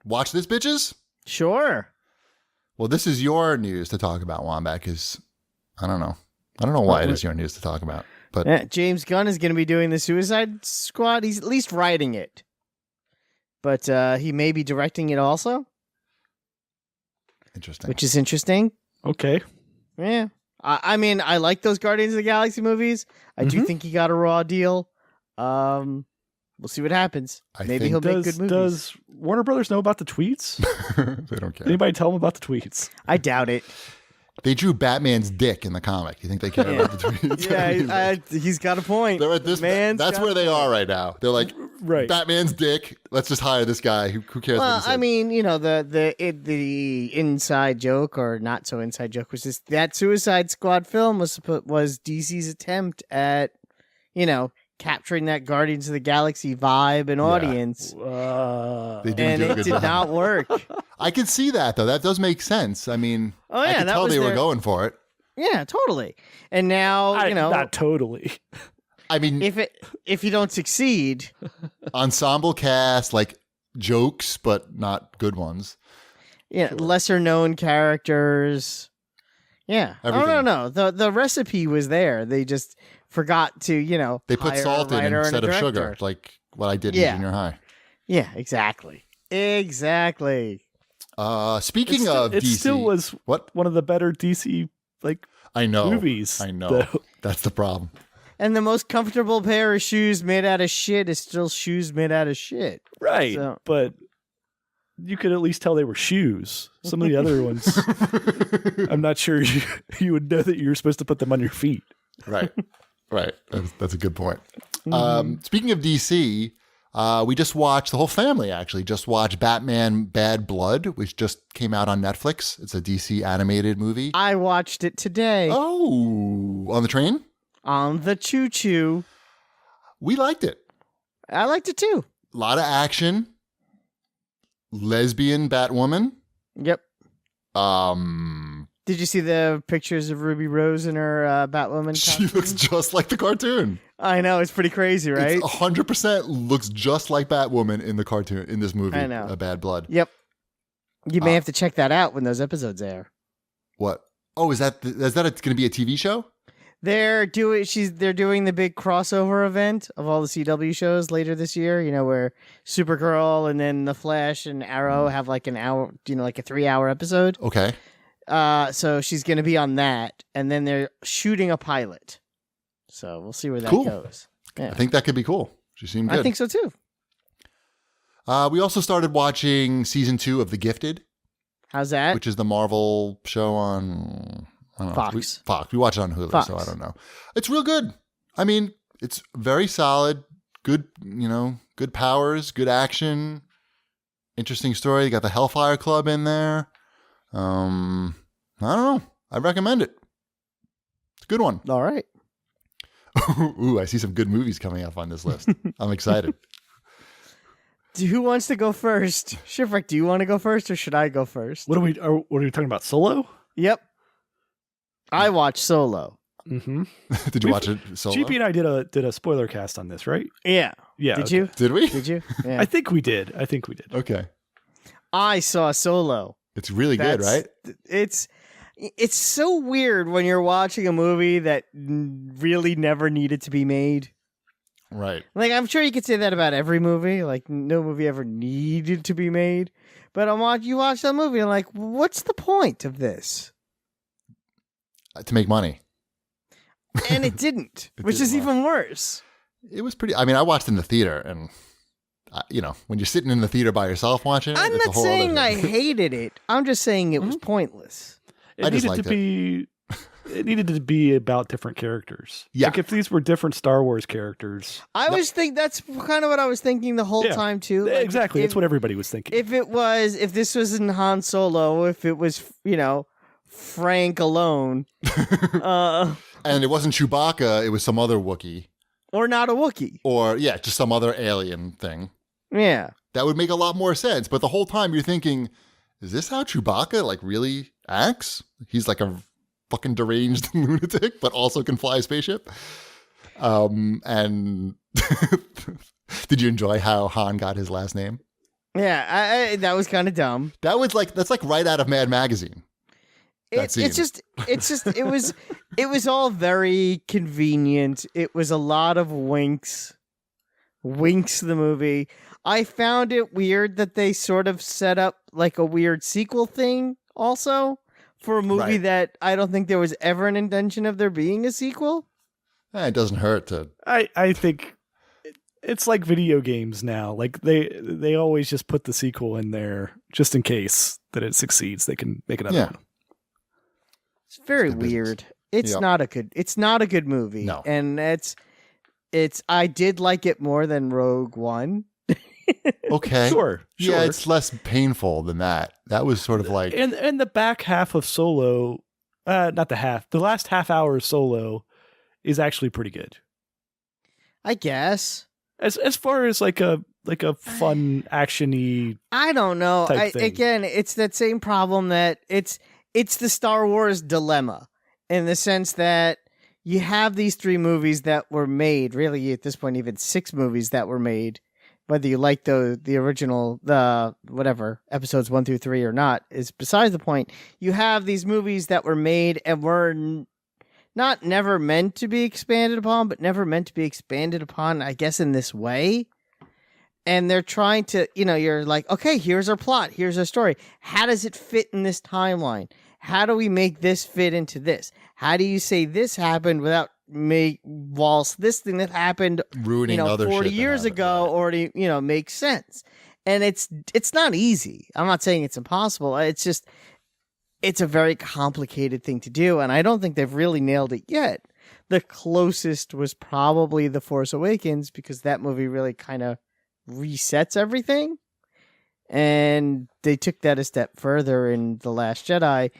Watch this, bitches? Sure. Well, this is your news to talk about, Wombat, because I don't know. I don't know why it is your news to talk about. But yeah, James Gunn is going to be doing the Suicide Squad. He's at least writing it. But he may be directing it also. Interesting. Which is interesting. Okay. Yeah. I mean, I like those Guardians of the Galaxy movies. I do think he got a raw deal. We'll see what happens. Maybe he'll make good movies. Does Warner Brothers know about the tweets? They don't care. Anybody tell them about the tweets? I doubt it. They drew Batman's dick in the comic. You think they care about the tweets? Yeah, he's got a point. They're at this. That's where they are right now. They're like, right. Batman's dick. Let's just hire this guy. Who cares? Well, what he said? I mean, you know, the inside joke or not so inside joke was this: that Suicide Squad film was DC's attempt at, you know, capturing that Guardians of the Galaxy vibe and audience. They didn't and it did not work. I can see that, though. That does make sense. I mean, I could that tell was they were going for it. Yeah, totally. And now, you know, not totally. I mean, if you don't succeed, ensemble cast, like jokes, but not good ones. Yeah, lesser known characters. Yeah. Everything. Oh no. The recipe was there. They just forgot to, you know, they put salt in instead of sugar, like what I did in junior high. Yeah, exactly. Speaking of DC, it still was one of the better DC movies. I know. Though. That's the problem. And the most comfortable pair of shoes made out of shit is still shoes made out of shit. Right. So. But you could at least tell they were shoes. Some of the other ones, I'm not sure you would know that you were supposed to put them on your feet. Right. That's a good point. Speaking of DC, we just watched, the whole family actually just watched Batman Bad Blood, which just came out on Netflix. It's a DC animated movie. I watched it today. Oh, on the train? On the choo-choo. We liked it. I liked it too. A lot of action. Lesbian Batwoman. Yep. Did you see the pictures of Ruby Rose in her Batwoman costume? She looks just like the cartoon. I know, it's pretty crazy, right? It's 100% looks just like Batwoman in the cartoon, in this movie. I know. Bad Blood. Yep. You may have to check that out when those episodes air. What? Oh, is that going to be a TV show? They're doing the big crossover event of all the CW shows later this year, you know, where Supergirl and then The Flash and Arrow have like an hour, you know, like a 3-hour episode. Okay. So she's going to be on that, and then they're shooting a pilot. So we'll see where that goes. Yeah. I think that could be cool. She seemed good. I think so too. We also started watching season 2 of The Gifted. How's that? Which is the Marvel show on Fox. Fox. We watch it on Hulu, Fox. so I don't know. It's real good. I mean, it's very solid. Good, you know, good powers, good action, interesting story. You got the Hellfire Club in there. I don't know. I recommend it. It's a good one. All right. Ooh, I see some good movies coming up on this list. I'm excited. Who wants to go first? Shipwreck, do you want to go first or should I go first? What are we talking about? Solo? Yep. I watched Solo. Mm-hmm. Did you watch it Solo? GP and I did a spoiler cast on this, right? Yeah. Yeah. Did you? Did we? Did you? Yeah. I think we did. Okay. I saw Solo. It's really good, right? It's so weird when you're watching a movie that really never needed to be made. Right. Like, I'm sure you could say that about every movie. Like, no movie ever needed to be made. But you watch that movie and like, what's the point of this? To make money. And it didn't, which is even worse. It was pretty. I mean, I watched in the theater, and you know, when you're sitting in the theater by yourself watching it, I'm it's not a whole saying other I thing. hated it. I'm just saying it was pointless. I just liked It needed to be about different characters. Yeah. Like if these were different Star Wars characters. That's kind of what I was thinking the whole time too. Like, exactly. That's what everybody was thinking. If this was in Han Solo, if it was, you know, Frank alone. And it wasn't Chewbacca, it was some other Wookiee. Or not a Wookiee. Or, yeah, just some other alien thing. Yeah. That would make a lot more sense. But the whole time you're thinking, is this how Chewbacca, like, really acts? He's like a fucking deranged lunatic, but also can fly a spaceship. And did you enjoy how Han got his last name? Yeah, that was kind of dumb. That's like right out of Mad Magazine. It's just it was all very convenient. It was a lot of winks the movie. I found it weird that they sort of set up like a weird sequel thing also for a movie Right. that I don't think there was ever an intention of there being a sequel. It doesn't hurt to. I think it's like video games now. Like they always just put the sequel in there just in case that it succeeds. They can make another one. It's very good business. weird. It's Yep. not a good movie. No. And it's I did like it more than Rogue One. Okay. Sure. Yeah, it's less painful than that. That was sort of like. And the back half of Solo, not the last half hour of Solo is actually pretty good. I guess. As far as like a fun actiony. I don't know. type thing. Again, it's that same problem that it's the Star Wars dilemma in the sense that you have these 3 movies that were made, really at this point even 6 movies that were made, whether you like the original, the whatever, episodes 1 through 3 or not, is besides the point. You have these movies that were made and were not never meant to be expanded upon, but never meant to be expanded upon, I guess, in this way. And they're trying to, you're like, okay, here's our plot. Here's our story. How does it fit in this timeline? How do we make this fit into this? How do you say this happened without whilst this thing that happened, ruining other 40 shit that years happened, ago right. already, makes sense. And it's not easy. I'm not saying it's impossible. It's just, it's a very complicated thing to do. And I don't think they've really nailed it yet. The closest was probably The Force Awakens because that movie really kind of resets everything. And they took that a step further in The Last Jedi,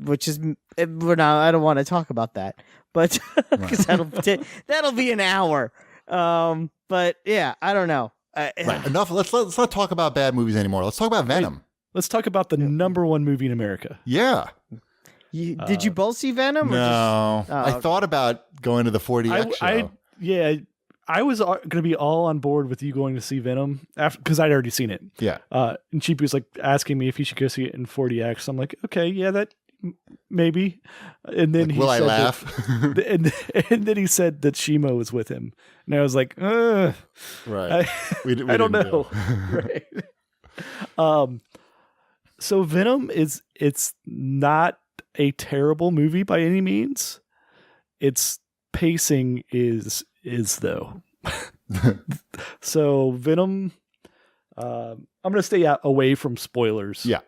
which is, I don't want to talk about that, but because that'll be an hour. But yeah, I don't know. Right. Enough. Let's not talk about bad movies anymore. Let's talk about Venom. Let's talk about the number 1 movie in America. Yeah. Did you both see Venom? No. I okay. thought about going to the 4DX show. I was going to be all on board with you going to see Venom because I'd already seen it. Yeah. And Cheapy was like asking me if he should go see it in 4DX. I'm like, okay, yeah, that maybe. And then Will I laugh? And then he said that Shimo was with him, and I was like, right. I don't know. Right. So Venom it's not a terrible movie by any means. Its pacing is though. So Venom, I'm going to stay away from spoilers. Yeah.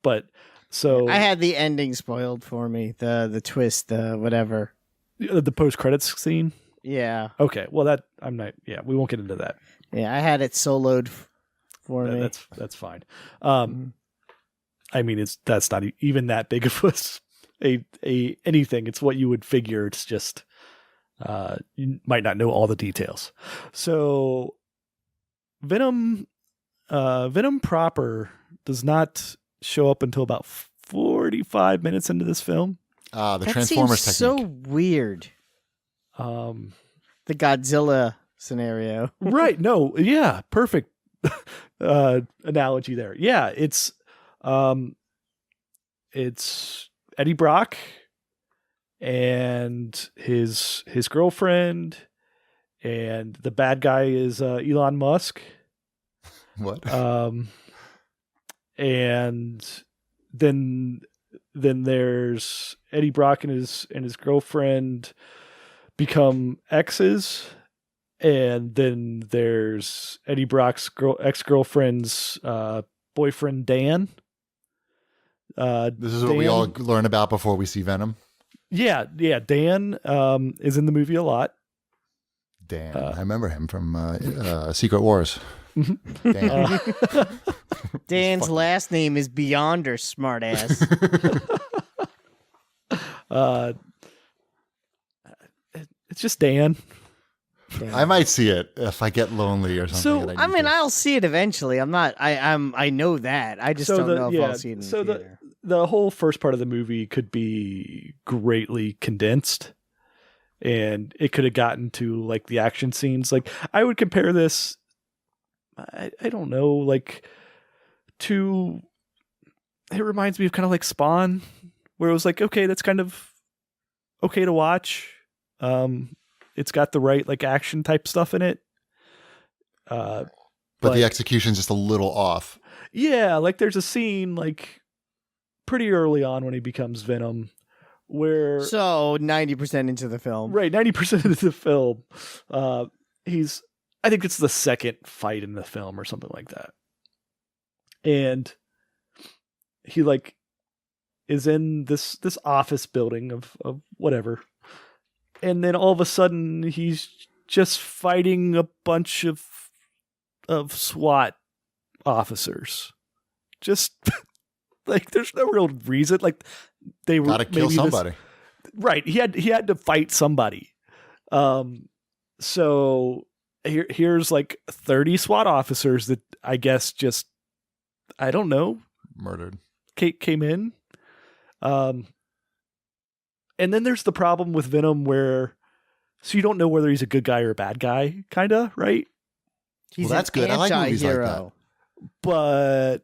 But so I had the ending spoiled for me. The twist, the whatever. The post-credits scene. Yeah. Okay. Well, that I'm not. Yeah, we won't get into that. Yeah, I had it soloed for me. That's fine. I mean, that's not even that big of a anything. It's what you would figure. It's just you might not know all the details. So Venom proper does not show up until about 45 minutes into this film. The that Transformers seems technique. so weird. The Godzilla scenario. Right. No. Yeah. Perfect analogy there. Yeah. It's Eddie Brock and his girlfriend, and the bad guy is Elon Musk. What? And then there's Eddie Brock and his girlfriend become exes, and then there's Eddie Brock's ex-girlfriend's boyfriend Dan. This is what we all learn about before we see Venom. Yeah. Dan is in the movie a lot. Dan, I remember him from Secret Wars. Dan. Dan's last name is Beyonder, smartass. It's just Dan. I might see it if I get lonely or something. So, and I mean, need to- I'll see it eventually. I know that. I just don't know if I'll see it in the theater. The whole first part of the movie could be greatly condensed, and it could have gotten to like the action scenes. Like I would compare this. I don't know. Like to. It reminds me of kind of like Spawn, where it was like, okay, that's kind of okay to watch. It's got the right like action type stuff in it. But the execution's just a little off. Yeah, like there's a scene like pretty early on when he becomes Venom where So 90% into the film. right, 90% of the film, I think it's the second fight in the film or something like that. And he like is in this office building of whatever. And then all of a sudden he's just fighting a bunch of SWAT officers. Just like there's no real reason. Like they were Gotta kill somebody. Right. He had to fight somebody. So here's like 30 SWAT officers that I guess just I don't know. Murdered. Came in. And then there's the problem with Venom where so you don't know whether he's a good guy or a bad guy, kinda, right? He's Well, that's an good. I like movies like anti-hero. But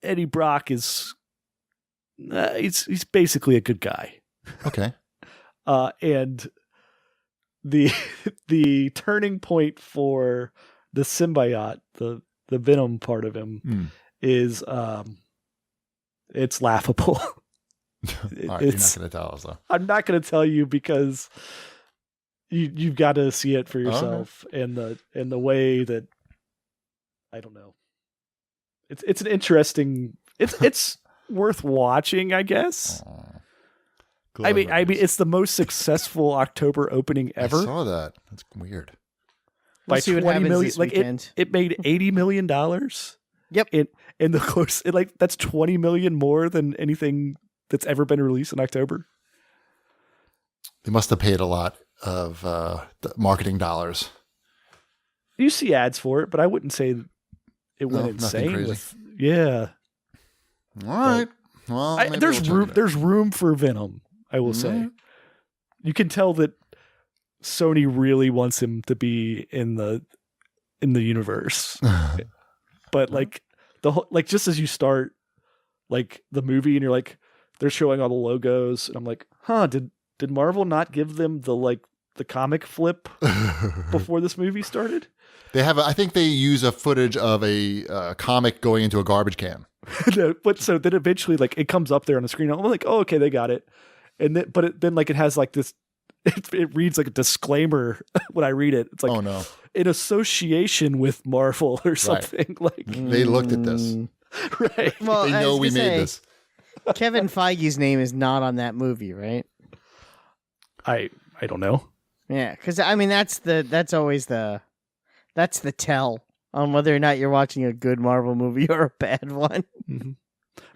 Eddie Brock is he's basically a good guy. Okay. And the turning point for the symbiote, the Venom part of him is it's laughable. All right, you're not going to tell us though. I'm not going to tell you because you've got to see it for yourself, and the way that I don't know. It's an interesting. It's worth watching, I guess. I mean, it's the most successful October opening ever. I saw that. That's weird. We'll By see what 20 happens million, this like weekend. it made $80 million. Yep. In the course, that's 20 million more than anything that's ever been released in October. They must have paid a lot of marketing dollars. You see ads for it, but I wouldn't say it went nothing insane. crazy. Yeah. All right. Well, maybe there's we'll check room. it out. There's room for Venom. I will say. You can tell that Sony really wants him to be in the universe, but like just as you start like the movie and you're like they're showing all the logos and I'm like, did Marvel not give them the comic flip before this movie started? They have. I think they use a footage of a comic going into a garbage can. But so then eventually like it comes up there on the screen. I'm like, oh, okay, they got it. And then, then like it has like this, it reads like a disclaimer when I read it. It's like, Oh no, in association with Marvel or something. Like they looked at this. right. Well, They I know was we gonna made say, this. Kevin Feige's name is not on that movie, right? I don't know. Yeah, because I mean that's always the tell on whether or not you're watching a good Marvel movie or a bad one. Mm-hmm.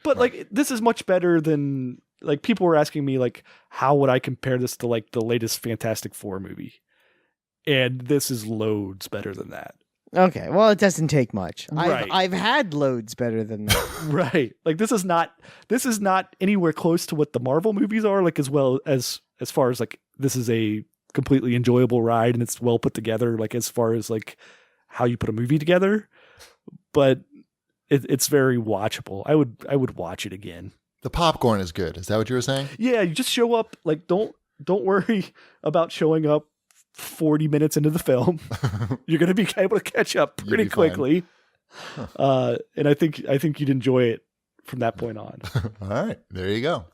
But like this is much better than like people were asking me like how would I compare this to like the latest Fantastic Four movie, and this is loads better than that. Okay, well it doesn't take much. Right. I've had loads better than that. Right. Like this is not anywhere close to what the Marvel movies are. Like as well as far as like this is a completely enjoyable ride and it's well put together. Like as far as like how you put a movie together, but it's very watchable. I would watch it again. The popcorn is good. Is that what you were saying? Yeah, you just show up. Like don't worry about showing up 40 minutes into the film. You're going to be able to catch up pretty be fine. quickly. And I think you'd enjoy it from that point on. All right, there you go.